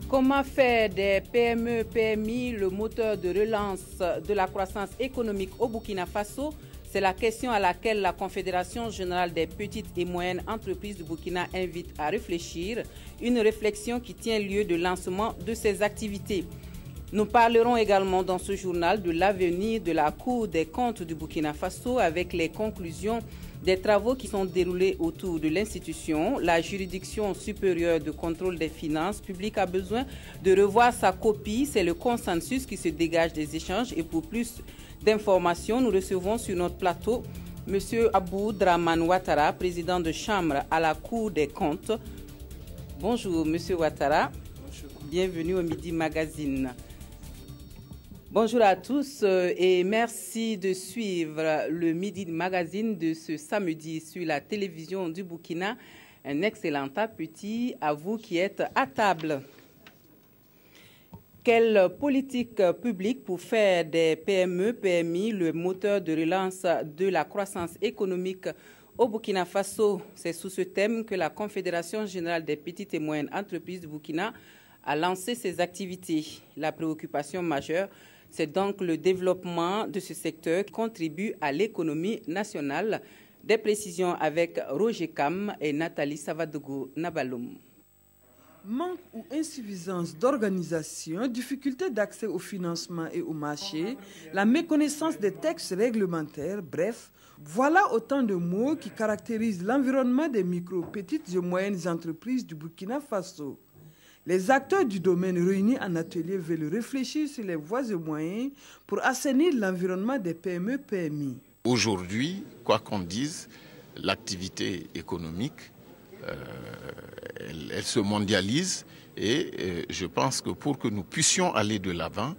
Comment faire des PME, PMI le moteur de relance de la croissance économique au Burkina Faso? C'est la question à laquelle la Confédération générale des petites et moyennes entreprises du Burkina invite à réfléchir, une réflexion qui tient lieu de lancement de ces activités. Nous parlerons également dans ce journal de l'avenir de la Cour des comptes du Burkina Faso avec les conclusions des travaux qui sont déroulés autour de l'institution. La juridiction supérieure de contrôle des finances publiques a besoin de revoir sa copie. C'est le consensus qui se dégage des échanges. Et pour plus d'informations, nous recevons sur notre plateau M. Abou Draman Ouattara, président de chambre à la Cour des comptes. Bonjour M. Ouattara. Bonjour. Bienvenue au Midi Magazine. Bonjour à tous et merci de suivre le Midi Magazine de ce samedi sur la télévision du Burkina. Un excellent appétit à vous qui êtes à table. Quelle politique publique pour faire des PME, PMI le moteur de relance de la croissance économique au Burkina Faso? C'est sous ce thème que la Confédération générale des petites et moyennes entreprises du Burkina a lancé ses activités. La préoccupation majeure, c'est donc le développement de ce secteur qui contribue à l'économie nationale. Des précisions avec Roger Kam et Nathalie Savadougou Nabaloum. Manque ou insuffisance d'organisation, difficulté d'accès au financement et au marché, la méconnaissance des textes réglementaires, bref, voilà autant de mots qui caractérisent l'environnement des micro, petites et moyennes entreprises du Burkina Faso. Les acteurs du domaine réunis en atelier veulent réfléchir sur les voies et moyens pour assainir l'environnement des PME-PMI. Aujourd'hui, quoi qu'on dise, l'activité économique, elle se mondialise et je pense que pour que nous puissions aller de l'avant,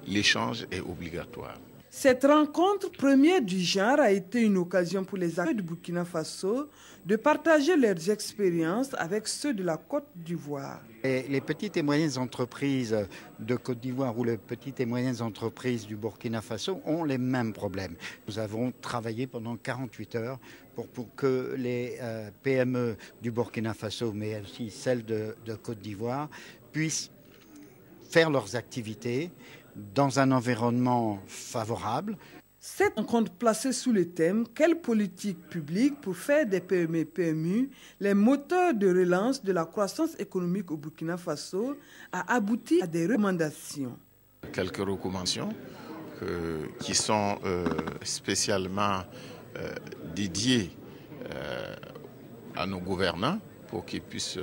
l'échange est obligatoire. Cette rencontre première du genre a été une occasion pour les acteurs du Burkina Faso de partager leurs expériences avec ceux de la Côte d'Ivoire. Les petites et moyennes entreprises de Côte d'Ivoire ou les petites et moyennes entreprises du Burkina Faso ont les mêmes problèmes. Nous avons travaillé pendant 48 heures pour que les PME du Burkina Faso, mais aussi celles de Côte d'Ivoire, puissent faire leurs activités dans un environnement favorable. Cette rencontre placée sous le thème « Quelle politique publique pour faire des PME-PMI les moteurs de relance de la croissance économique au Burkina Faso » a abouti à des recommandations. Quelques recommandations qui sont spécialement dédiées à nos gouvernants pour qu'ils puissent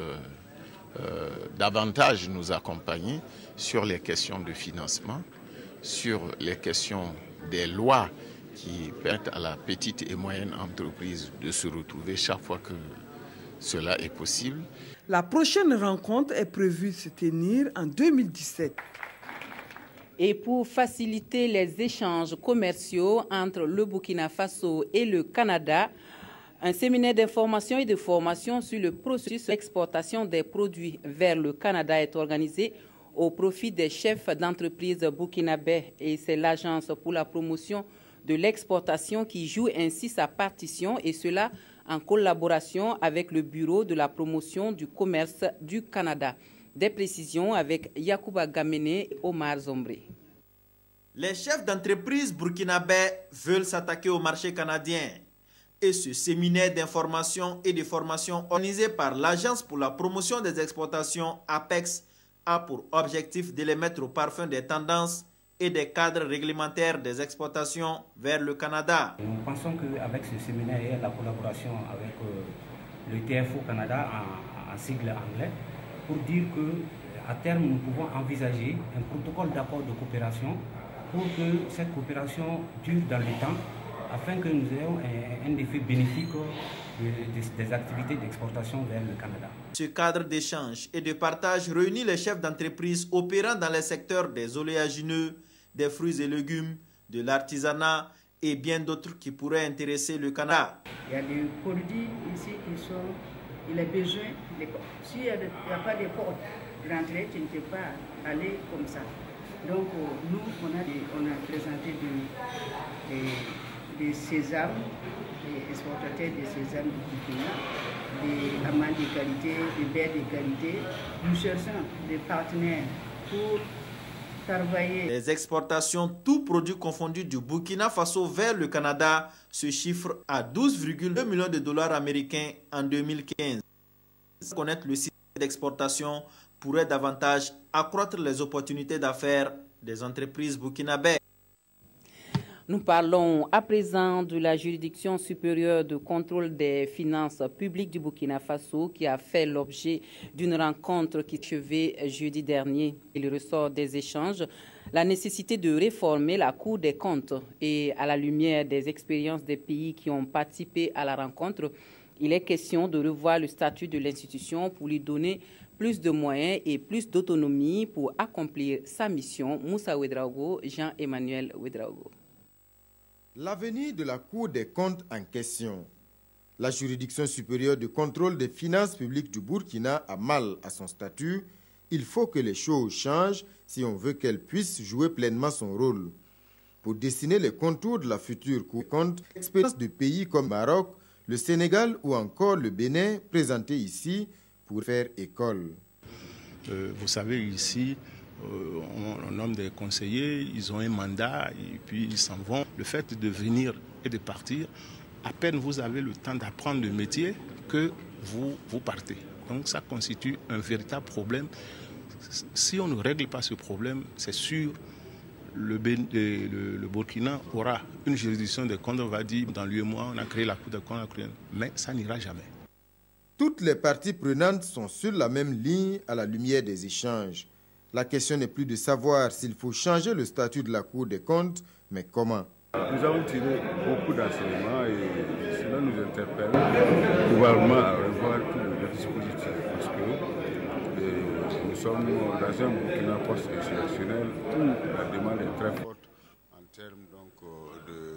davantage nous accompagner sur les questions de financement, sur les questions des lois qui permettent à la petite et moyenne entreprise de se retrouver chaque fois que cela est possible. La prochaine rencontre est prévue de se tenir en 2017. Et pour faciliter les échanges commerciaux entre le Burkina Faso et le Canada, un séminaire d'information et de formation sur le processus d'exportation des produits vers le Canada est organisé au profit des chefs d'entreprise burkinabés. Et c'est l'Agence pour la promotion de l'exportation qui joue ainsi sa partition, et cela en collaboration avec le Bureau de la promotion du commerce du Canada. Des précisions avec Yacouba Gamene et Omar Zombré. Les chefs d'entreprise burkinabés veulent s'attaquer au marché canadien. Et ce séminaire d'information et de formation organisé par l'Agence pour la promotion des exportations APEX a pour objectif de les mettre au parfum des tendances et des cadres réglementaires des exportations vers le Canada. Nous pensons qu'avec ce séminaire et la collaboration avec le TFO Canada en sigle anglais, pour dire qu'à terme nous pouvons envisager un protocole d'accord de coopération pour que cette coopération dure dans le temps, afin que nous ayons un effet bénéfique des activités d'exportation vers le Canada. Ce cadre d'échange et de partage réunit les chefs d'entreprise opérant dans les secteurs des oléagineux, des fruits et légumes, de l'artisanat et bien d'autres qui pourraient intéresser le Canada. Il y a des produits ici qui sont, il a besoin, s'il n'y a pas de porte d'entrée, tu ne peux pas aller comme ça. Donc nous, on a présenté des sésames, exportateurs de ces armes du pays, des amandes de qualité, des baies de qualité. Nous cherchons des partenaires pour travailler. Les exportations, tous produits confondus du Burkina Faso vers le Canada, se chiffrent à 12,2 millions de dollars américains en 2015. Connaître le système d'exportation pourrait davantage accroître les opportunités d'affaires des entreprises burkinabèses. Nous parlons à présent de la juridiction supérieure de contrôle des finances publiques du Burkina Faso qui a fait l'objet d'une rencontre qui s'est achevée jeudi dernier. Il ressort des échanges la nécessité de réformer la Cour des comptes et à la lumière des expériences des pays qui ont participé à la rencontre, il est question de revoir le statut de l'institution pour lui donner plus de moyens et plus d'autonomie pour accomplir sa mission. Moussa Ouedraogo, Jean-Emmanuel Ouedraogo. L'avenir de la Cour des comptes en question. La juridiction supérieure de contrôle des finances publiques du Burkina a mal à son statut. Il faut que les choses changent si on veut qu'elle puisse jouer pleinement son rôle. Pour dessiner les contours de la future Cour des comptes, l'expérience de pays comme Maroc, le Sénégal ou encore le Bénin présentée ici pour faire école. Vous savez, ici, on nomme des conseillers, ils ont un mandat et puis ils s'en vont. Le fait de venir et de partir, à peine vous avez le temps d'apprendre le métier que vous partez. Donc ça constitue un véritable problème. Si on ne règle pas ce problème, c'est sûr, le Burkina aura une juridiction des comptes, on va dire, dans l'UEMOA, on a créé la Cour des comptes, mais ça n'ira jamais. Toutes les parties prenantes sont sur la même ligne à la lumière des échanges. La question n'est plus de savoir s'il faut changer le statut de la Cour des comptes, mais comment. Nous avons tiré beaucoup d'enseignements et cela nous interpelle probablement à revoir tout le dispositif parce que nous sommes dans un Burkina post-insurrectionnel où la demande est très forte en termes donc,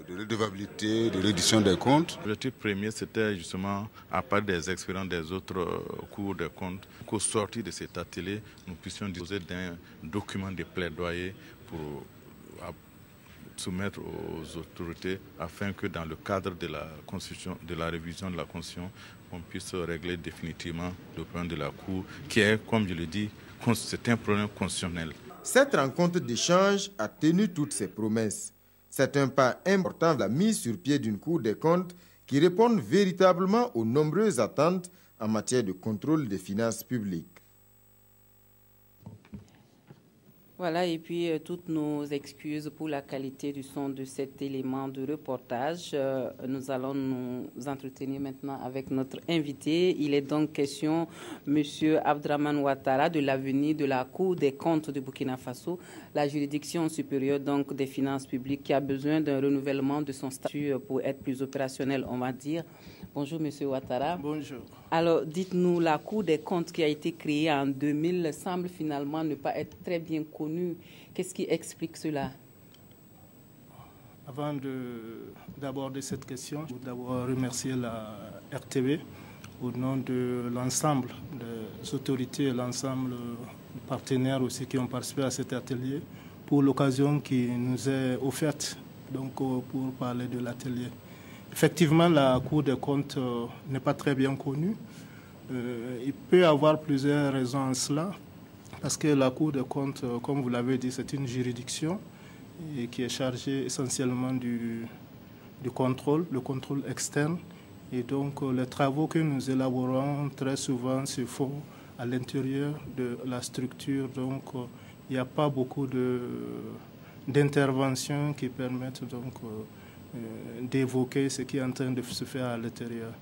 de redevabilité, de reddition des comptes. L'objectif premier, c'était justement, à part des expériences des autres cours de comptes, qu'au sortir de cet atelier, nous puissions disposer d'un document de plaidoyer pour soumettre aux autorités afin que dans le cadre de la Constitution, de la révision de la Constitution, on puisse régler définitivement le problème de la Cour, qui est, comme je le dis, c'est un problème constitutionnel. Cette rencontre d'échange a tenu toutes ses promesses. C'est un pas important de la mise sur pied d'une Cour des comptes qui réponde véritablement aux nombreuses attentes en matière de contrôle des finances publiques. Voilà, et puis toutes nos excuses pour la qualité du son de cet élément de reportage. Nous allons nous entretenir maintenant avec notre invité. Il est donc question, M. Abdraman Ouattara, de l'avenir de la Cour des comptes de Burkina Faso, la juridiction supérieure donc des finances publiques qui a besoin d'un renouvellement de son statut pour être plus opérationnel, on va dire. Bonjour, M. Ouattara. Bonjour. Alors, dites-nous, la Cour des comptes qui a été créée en 2000 semble finalement ne pas être très bien connue. Qu'est-ce qui explique cela? Avant d'aborder cette question, je voudrais d'abord remercier la RTV au nom de l'ensemble des autorités et l'ensemble des partenaires aussi qui ont participé à cet atelier pour l'occasion qui nous est offerte donc, pour parler de l'atelier. Effectivement, la Cour des comptes n'est pas très bien connue. Il peut y avoir plusieurs raisons à cela, parce que la Cour des comptes, comme vous l'avez dit, c'est une juridiction et qui est chargée essentiellement du contrôle, le contrôle externe. Et donc, les travaux que nous élaborons très souvent se font à l'intérieur de la structure. Donc, il n'y a pas beaucoup d'interventions qui permettent donc d'évoquer ce qui est en train de se faire à l'intérieur.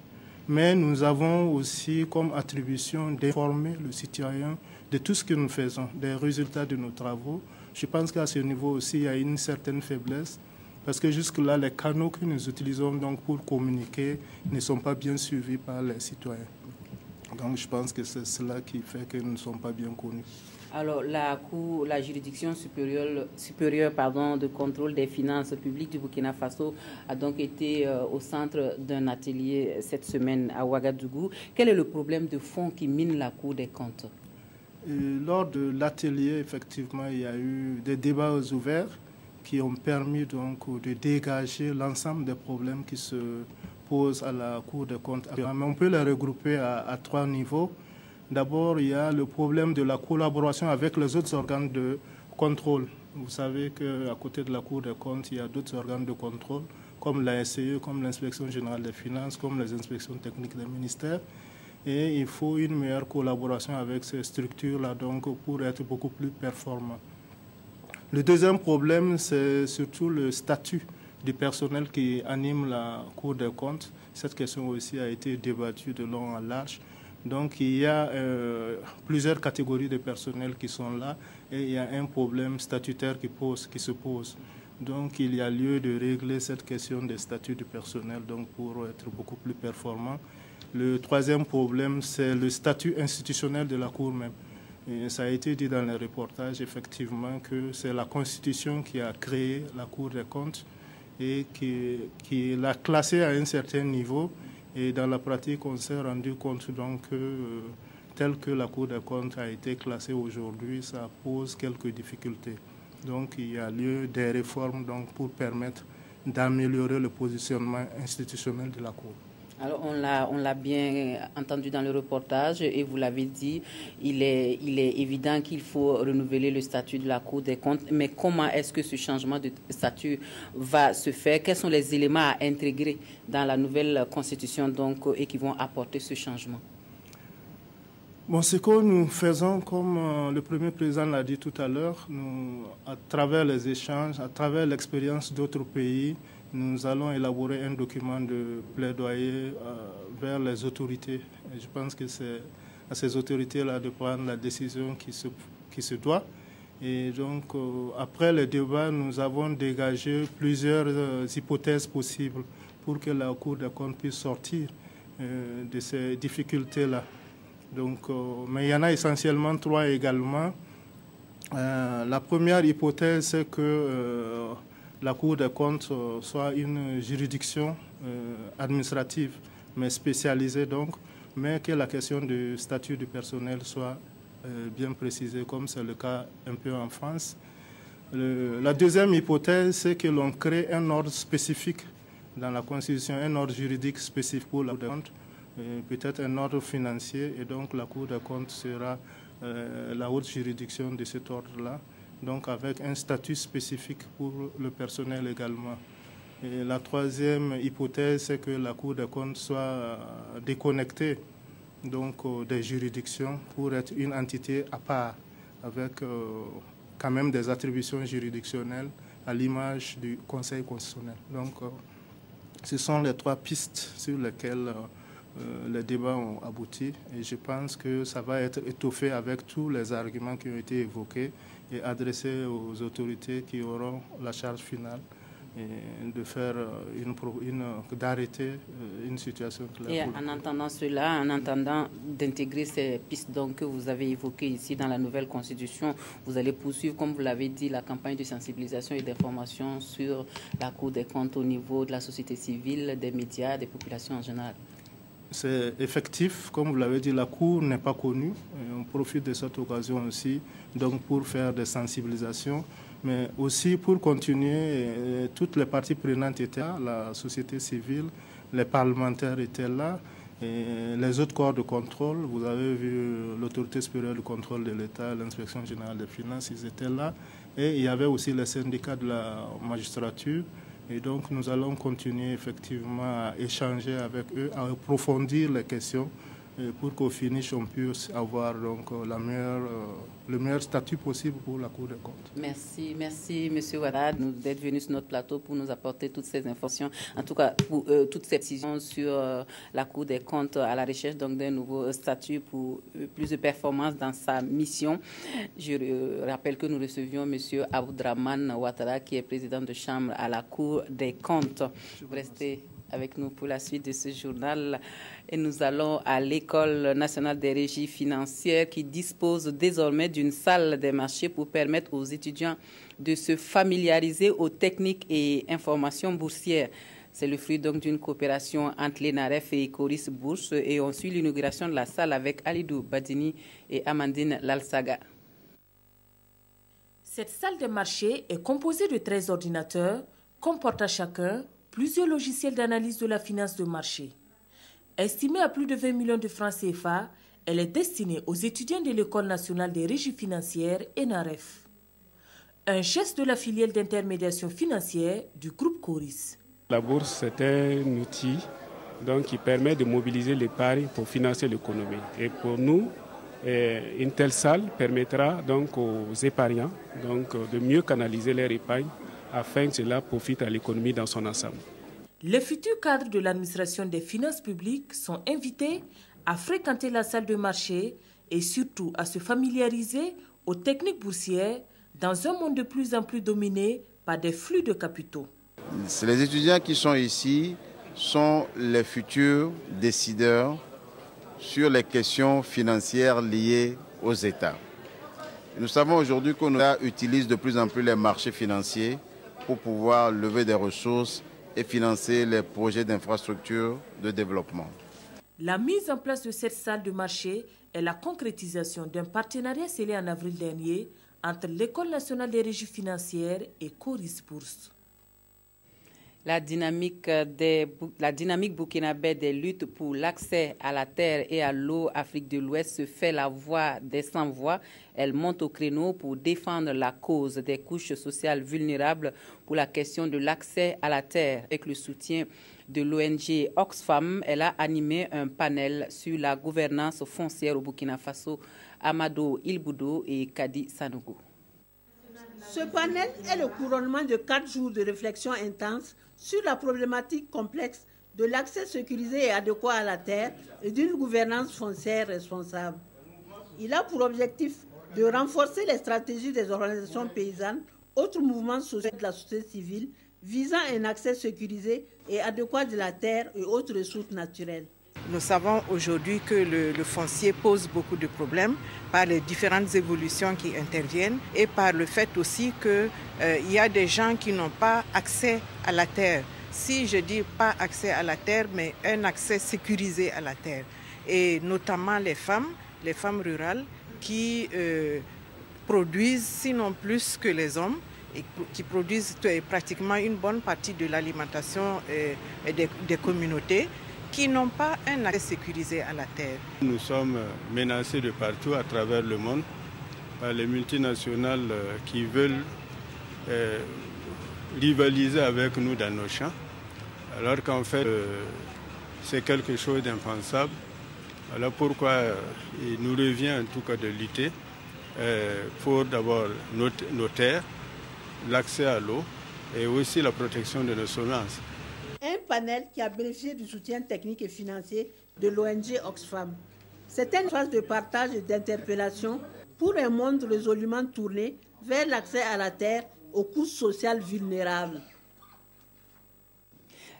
Mais nous avons aussi comme attribution d'informer le citoyen de tout ce que nous faisons, des résultats de nos travaux. Je pense qu'à ce niveau aussi, il y a une certaine faiblesse, parce que jusque-là, les canaux que nous utilisons donc pour communiquer ne sont pas bien suivis par les citoyens. Donc je pense que c'est cela qui fait que nous ne sommes pas bien connus. Alors, la juridiction supérieure de contrôle des finances publiques du Burkina Faso a donc été au centre d'un atelier cette semaine à Ouagadougou. Quel est le problème de fond qui mine la Cour des comptes? Lors de l'atelier, effectivement, il y a eu des débats ouverts qui ont permis donc de dégager l'ensemble des problèmes qui se pose à la Cour des comptes. Mais on peut les regrouper à 3 niveaux. D'abord, il y a le problème de la collaboration avec les autres organes de contrôle. Vous savez qu'à côté de la Cour des comptes, il y a d'autres organes de contrôle, comme la SCE, comme l'Inspection générale des finances, comme les inspections techniques des ministères. Et il faut une meilleure collaboration avec ces structures-là donc, pour être beaucoup plus performant. Le deuxième problème, c'est surtout le statut du personnel qui anime la Cour des comptes. Cette question aussi a été débattue de long en large. Donc il y a plusieurs catégories de personnel qui sont là et il y a un problème statutaire qui se pose. Donc il y a lieu de régler cette question des statuts du personnel donc, pour être beaucoup plus performant. Le troisième problème, c'est le statut institutionnel de la Cour même. Et ça a été dit dans les reportages, effectivement, que c'est la Constitution qui a créé la Cour des comptes et qui l'a classée à un certain niveau. Et dans la pratique, on s'est rendu compte donc que tel que la Cour des comptes a été classée aujourd'hui, ça pose quelques difficultés. Donc il y a lieu des réformes donc, pour permettre d'améliorer le positionnement institutionnel de la Cour. Alors on l'a bien entendu dans le reportage et vous l'avez dit, il est évident qu'il faut renouveler le statut de la Cour des comptes. Mais comment est-ce que ce changement de statut va se faire? Quels sont les éléments à intégrer dans la nouvelle constitution donc, et qui vont apporter ce changement? Bon, ce que nous faisons, comme le Premier président l'a dit tout à l'heure, à travers les échanges, à travers l'expérience d'autres pays, nous allons élaborer un document de plaidoyer vers les autorités. Et je pense que c'est à ces autorités-là de prendre la décision qui se doit. Et donc, après le débat, nous avons dégagé plusieurs hypothèses possibles pour que la Cour des comptes puisse sortir de ces difficultés-là. Donc, mais il y en a essentiellement 3 également. La première hypothèse, c'est que la Cour des comptes soit une juridiction administrative, mais spécialisée donc, mais que la question du statut du personnel soit bien précisée, comme c'est le cas un peu en France. La deuxième hypothèse, c'est que l'on crée un ordre spécifique dans la Constitution, un ordre juridique spécifique pour la Cour des comptes, peut-être un ordre financier, et donc la Cour des comptes sera la haute juridiction de cet ordre-là, donc avec un statut spécifique pour le personnel également. Et la troisième hypothèse, c'est que la Cour des comptes soit déconnectée donc, des juridictions pour être une entité à part, avec quand même des attributions juridictionnelles à l'image du Conseil constitutionnel. Donc, ce sont les 3 pistes sur lesquelles les débats ont abouti et je pense que ça va être étoffé avec tous les arguments qui ont été évoqués et adressés aux autorités qui auront la charge finale et de faire d'arrêter une situation claire. Et en entendant cela, en entendant d'intégrer ces pistes donc, que vous avez évoquées ici dans la nouvelle constitution, vous allez poursuivre, comme vous l'avez dit, la campagne de sensibilisation et d'information sur la Cour des comptes au niveau de la société civile, des médias, des populations en général. C'est effectif, comme vous l'avez dit, la Cour n'est pas connue. Et on profite de cette occasion aussi donc pour faire des sensibilisations, mais aussi pour continuer. Toutes les parties prenantes étaient là, la société civile, les parlementaires étaient là, et les autres corps de contrôle. Vous avez vu l'autorité supérieure du contrôle de l'État, l'inspection générale des finances, ils étaient là. Et il y avait aussi les syndicats de la magistrature. Et donc, nous allons continuer effectivement à échanger avec eux, à approfondir les questions pour qu'au finish, on puisse avoir donc, le meilleur statut possible pour la Cour des comptes. Merci, M. Ouattara, d'être venu sur notre plateau pour nous apporter toutes ces informations, en tout cas pour toutes ces décisions sur la Cour des comptes à la recherche d'un nouveau statut pour plus de performance dans sa mission. Je rappelle que nous recevions M. Abdraman Ouattara, qui est président de chambre à la Cour des comptes. Vous restez avec nous pour la suite de ce journal. Et nous allons à l'École nationale des régies financières qui dispose désormais d'une salle des marchés pour permettre aux étudiants de se familiariser aux techniques et informations boursières. C'est le fruit donc d'une coopération entre l'ENAREF et Coris Bourse et on suit l'inauguration de la salle avec Alidou Badini et Amandine Lalsaga. Cette salle des marchés est composée de 13 ordinateurs, comportant chacun plusieurs logiciels d'analyse de la finance de marché. Estimée à plus de 20 millions de francs CFA, elle est destinée aux étudiants de l'École nationale des régies financières ENAREF. Un geste de la filiale d'intermédiation financière du groupe Coris. La bourse, c'est un outil qui permet de mobiliser l'épargne pour financer l'économie. Et pour nous, une telle salle permettra donc aux épargnants de mieux canaliser leur épargne afin que cela profite à l'économie dans son ensemble. Les futurs cadres de l'administration des finances publiques sont invités à fréquenter la salle de marché et surtout à se familiariser aux techniques boursières dans un monde de plus en plus dominé par des flux de capitaux. Les étudiants qui sont ici sont les futurs décideurs sur les questions financières liées aux États. Nous savons aujourd'hui qu'on utilise de plus en plus les marchés financiers pour pouvoir lever des ressources et financer les projets d'infrastructure de développement. La mise en place de cette salle de marché est la concrétisation d'un partenariat scellé en avril dernier entre l'École nationale des régies financières et Coris Bourse. La dynamique burkinabé des luttes pour l'accès à la terre et à l'eau Afrique de l'Ouest se fait la voix des sans-voix. Elle monte au créneau pour défendre la cause des couches sociales vulnérables pour la question de l'accès à la terre. Avec le soutien de l'ONG Oxfam, elle a animé un panel sur la gouvernance foncière au Burkina Faso. Amado Ilboudo et Kadi Sanogo. Ce panel est le couronnement de 4 jours de réflexion intense sur la problématique complexe de l'accès sécurisé et adéquat à la terre et d'une gouvernance foncière responsable. Il a pour objectif de renforcer les stratégies des organisations paysannes, autres mouvements sociaux de la société civile, visant un accès sécurisé et adéquat de la terre et autres ressources naturelles. Nous savons aujourd'hui que le foncier pose beaucoup de problèmes par les différentes évolutions qui interviennent et par le fait aussi qu'il y a des gens qui n'ont pas accès à la terre. Si je dis pas accès à la terre, mais un accès sécurisé à la terre. Et notamment les femmes rurales qui produisent, sinon plus que les hommes, et qui produisent pratiquement une bonne partie de l'alimentation des communautés, qui n'ont pas un accès sécurisé à la terre. Nous sommes menacés de partout à travers le monde par les multinationales qui veulent rivaliser avec nous dans nos champs, alors qu'en fait c'est quelque chose d'impensable. Alors pourquoi il nous revient en tout cas de lutter pour d'abord nos terres, l'accès à l'eau et aussi la protection de nos semences. Un panel qui a bénéficié du soutien technique et financier de l'ONG Oxfam. C'est une phase de partage et d'interpellation pour un monde résolument tourné vers l'accès à la terre aux couches sociales vulnérables.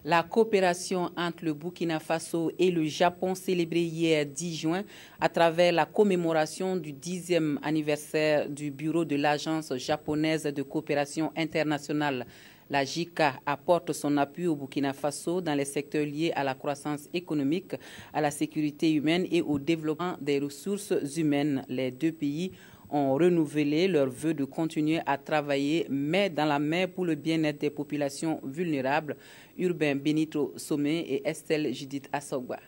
La coopération entre le Burkina Faso et le Japon célébrée hier 10 juin à travers la commémoration du 10e anniversaire du bureau de l'Agence japonaise de coopération internationale. La JICA apporte son appui au Burkina Faso dans les secteurs liés à la croissance économique, à la sécurité humaine et au développement des ressources humaines. Les deux pays ont renouvelé leur vœu de continuer à travailler main dans la main pour le bien-être des populations vulnérables. Urbain Benito Somé et Estelle Judith Assogba.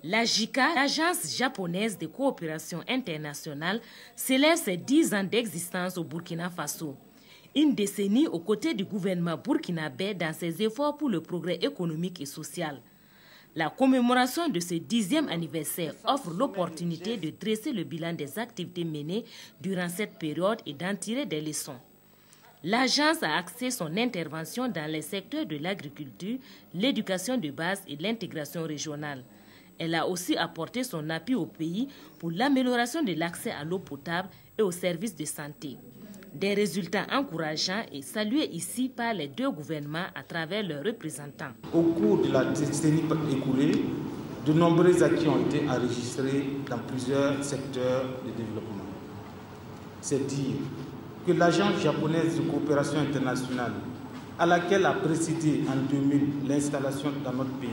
La JICA, l'Agence japonaise de coopération internationale, célèbre ses 10 ans d'existence au Burkina Faso. Une décennie aux côtés du gouvernement burkinabé dans ses efforts pour le progrès économique et social. La commémoration de ce 10e anniversaire offre l'opportunité de dresser le bilan des activités menées durant cette période et d'en tirer des leçons. L'agence a axé son intervention dans les secteurs de l'agriculture, l'éducation de base et l'intégration régionale. Elle a aussi apporté son appui au pays pour l'amélioration de l'accès à l'eau potable et aux services de santé. Des résultats encourageants et salués ici par les deux gouvernements à travers leurs représentants. Au cours de la décennie écoulée, de nombreux acquis ont été enregistrés dans plusieurs secteurs de développement. C'est dire que l'Agence japonaise de coopération internationale, à laquelle a précédé en 2000 l'installation dans notre pays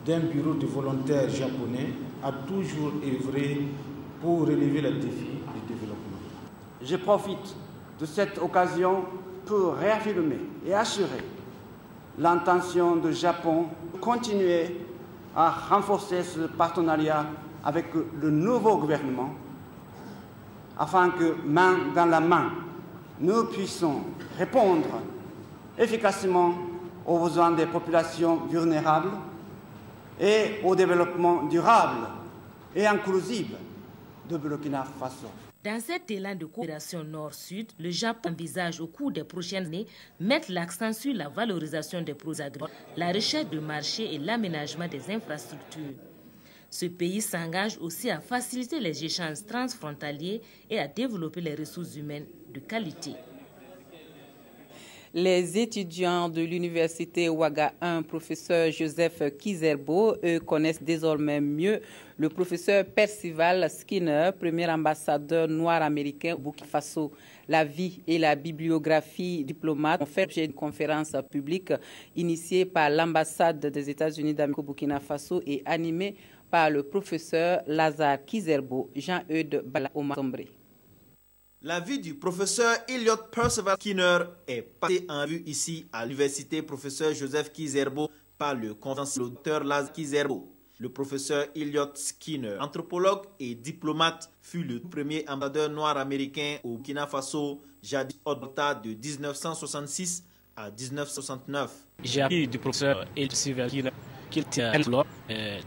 d'un bureau de volontaires japonais, a toujours œuvré pour relever les défis du développement. Je profite de cette occasion pour réaffirmer et assurer l'intention du Japon de continuer à renforcer ce partenariat avec le nouveau gouvernement afin que, main dans la main, nous puissions répondre efficacement aux besoins des populations vulnérables et au développement durable et inclusif de Burkina Faso. Dans cet élan de coopération nord-sud, le Japon envisage au cours des prochaines années mettre l'accent sur la valorisation des produits agricoles, la recherche de marché et l'aménagement des infrastructures. Ce pays s'engage aussi à faciliter les échanges transfrontaliers et à développer les ressources humaines de qualité. Les étudiants de l'université Ouaga 1, professeur Joseph Kizerbo, eux connaissent désormais mieux le professeur Percival Skinner, premier ambassadeur noir américain au Burkina Faso. La vie et la bibliographie diplomate ont fait l'objet d'une conférence publique initiée par l'ambassade des États-Unis d'Amérique au Burkina Faso et animée par le professeur Lazare Kizerbo, Jean-Eudes Bala-Omar-Sombré. La vie du professeur Elliot Percival Skinner est passée en vue ici à l'université professeur Joseph Kizerbo par le conférencier l'auteur Lazare Kizerbo. Le professeur Elliot Skinner, anthropologue et diplomate, fut le premier ambassadeur noir américain au Burkina Faso, jadis Odota de 1966 à 1969. J'ai appris du professeur Elliot Skinner qu'il était un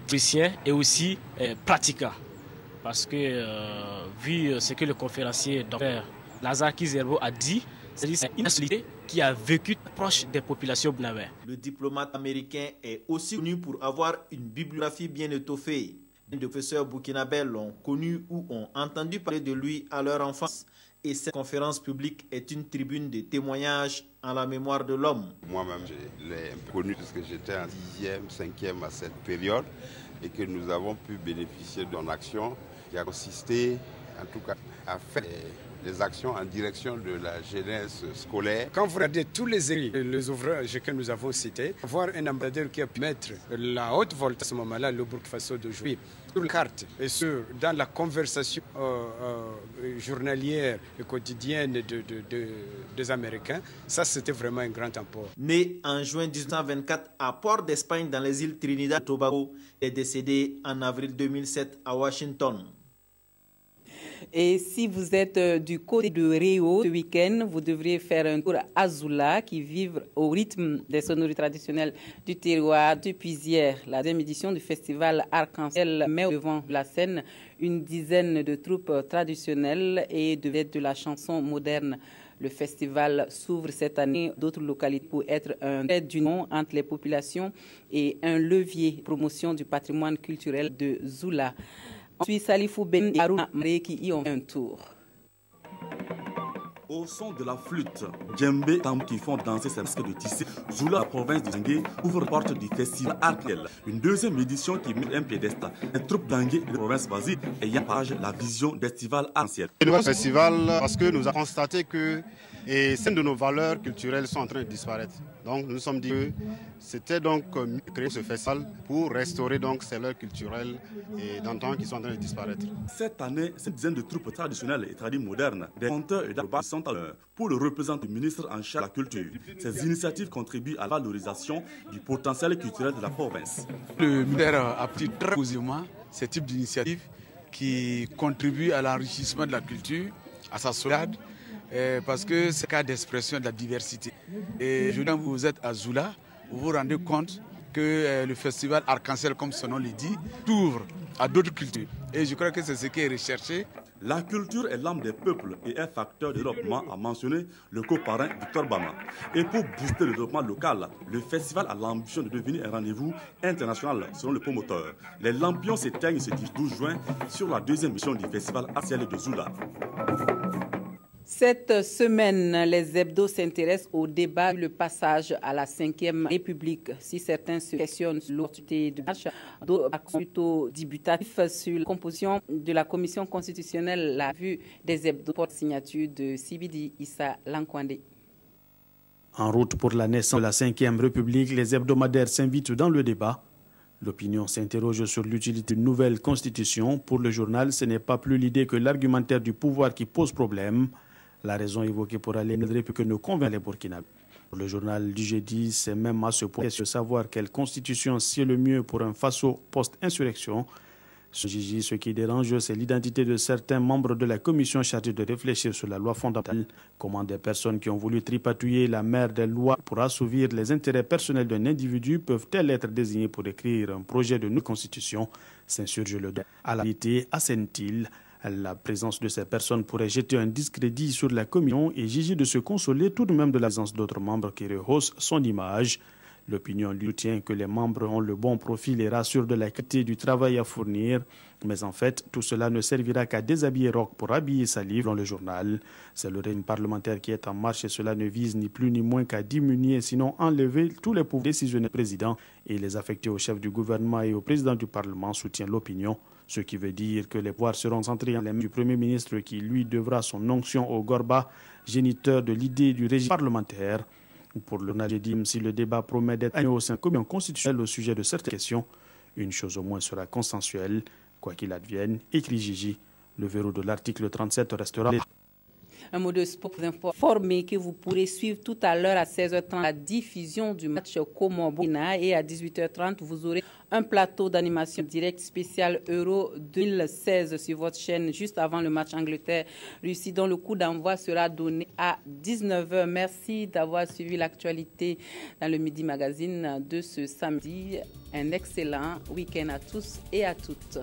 théoricien et aussi pratiquant. Parce que, vu ce que le conférencier Dr Lazare Kizerbo a dit, c'est une nationalité qui a vécu proche des populations burkinabées. Le diplomate américain est aussi connu pour avoir une bibliographie bien étoffée. Les professeurs burkinabés l'ont connu ou ont entendu parler de lui à leur enfance. Et cette conférence publique est une tribune de témoignages en la mémoire de l'homme. Moi-même, je l'ai connu parce que j'étais en 6e, 5e à cette période et que nous avons pu bénéficier d'une action qui a consisté, en tout cas, à faire des actions en direction de la jeunesse scolaire. Quand vous regardez tous les ouvrages que nous avons cités, voir un ambassadeur qui a pu mettre la haute volte à ce moment-là, le Burkina Faso d'aujourd'hui, sur la carte et dans la conversation journalière et quotidienne des Américains, ça c'était vraiment un grand apport. Né en juin 1924 à Port d'Espagne dans les îles Trinidad et Tobago, il est décédé en avril 2007 à Washington. Et si vous êtes du côté de Rio ce week-end, vous devriez faire un tour à Zoula qui vivent au rythme des sonneries traditionnelles du terroir depuis hier. La deuxième édition du festival Arc-en-Ciel met devant la scène une dizaine de troupes traditionnelles et de la chanson moderne. Le festival s'ouvre cette année d'autres localités pour être un trait d'union entre les populations et un levier de promotion du patrimoine culturel de Zoula. Ensuite, Salifou Ben et Harouna Maré qui y ont fait un tour. Au son de la flûte, djembé, tambour qui font danser ces masques de tissé, Zoula, la province de Zangué, ouvre la porte du festival Arc-en-Ciel. Une deuxième édition qui met un piédestal. Un troupe d'Angué de la province basée ayant page la vision d'estival Arc-en-Ciel. Un nouveau festival parce que nous avons constaté que certaines de nos valeurs culturelles sont en train de disparaître. Donc nous nous sommes dit que c'était donc mieux de créer ce festival pour restaurer donc ces valeurs culturelles et d'antan qui sont en train de disparaître. Cette année, cette dizaine de troupes traditionnelles et traditionnelles modernes, des conteurs et d'acrobates sont à l'heure pour le représentant du ministre en charge de la culture. Ces initiatives contribuent à la valorisation du potentiel culturel de la province. Le ministère a pris très positivement ce type d'initiative qui contribue à l'enrichissement de la culture, à sa sauvegarde, parce que c'est un cas d'expression de la diversité. Et je dis, vous êtes à Zoula, vous vous rendez compte que le festival Arc-en-Ciel, comme son nom le dit, s'ouvre à d'autres cultures. Et je crois que c'est ce qui est recherché. La culture est l'âme des peuples et un facteur de développement, a mentionné le coparrain Victor Bama. Et pour booster le développement local, le festival a l'ambition de devenir un rendez-vous international selon le promoteur. Les lampions s'éteignent ce 12 juin sur la deuxième édition du festival Arc-en-Ciel de Zoula. Cette semaine, les hebdos s'intéressent au débat le passage à la 5e République. Si certains se questionnent sur l'opportunité de marche, d'autres sont plutôt dubitatifs sur la composition de la Commission constitutionnelle. La vue des hebdos porte signature de Sibidi Issa Lankwande. En route pour la naissance de la 5e République, les hebdomadaires s'invitent dans le débat. L'opinion s'interroge sur l'utilité d'une nouvelle constitution. Pour le journal, ce n'est pas plus l'idée que l'argumentaire du pouvoir qui pose problème. La raison évoquée pour aller à la République ne convainc les Burkinabés. Pour le journal du jeudi, c'est même à ce point de savoir quelle constitution c'est le mieux pour un Faso post-insurrection. Ce qui dérange, c'est l'identité de certains membres de la commission chargée de réfléchir sur la loi fondamentale. Comment des personnes qui ont voulu tripatouiller la mère des lois pour assouvir les intérêts personnels d'un individu peuvent-elles être désignées pour écrire un projet de nouvelle constitution? S'insurge le droit à la vérité, assène-t-il. La présence de ces personnes pourrait jeter un discrédit sur la commission et Gigi de se consoler tout de même de la présence d'autres membres qui rehaussent son image. L'opinion lui soutient que les membres ont le bon profil et rassure de la qualité du travail à fournir. Mais en fait, tout cela ne servira qu'à déshabiller Roch pour habiller Salif dans le journal. C'est le régime parlementaire qui est en marche et cela ne vise ni plus ni moins qu'à diminuer, sinon enlever tous les pouvoirs décisionnels du président et les affecter au chef du gouvernement et au président du Parlement, soutient l'opinion. Ce qui veut dire que les pouvoirs seront centrés en les mains du Premier ministre qui, lui, devra son onction au Gorba, géniteur de l'idée du régime parlementaire. Pour le journal, si le débat promet d'être animé au sein de la commission constitutionnelle au sujet de certaines questions, une chose au moins sera consensuelle. Quoi qu'il advienne, écrit Gigi, le verrou de l'article 37 restera. Un mot de sport pour informer que vous pourrez suivre tout à l'heure à 16h30 la diffusion du match Comores-Burkina et à 18h30 vous aurez un plateau d'animation direct spécial Euro 2016 sur votre chaîne juste avant le match Angleterre-Russie dont le coup d'envoi sera donné à 19h. Merci d'avoir suivi l'actualité dans le Midi Magazine de ce samedi. Un excellent week-end à tous et à toutes.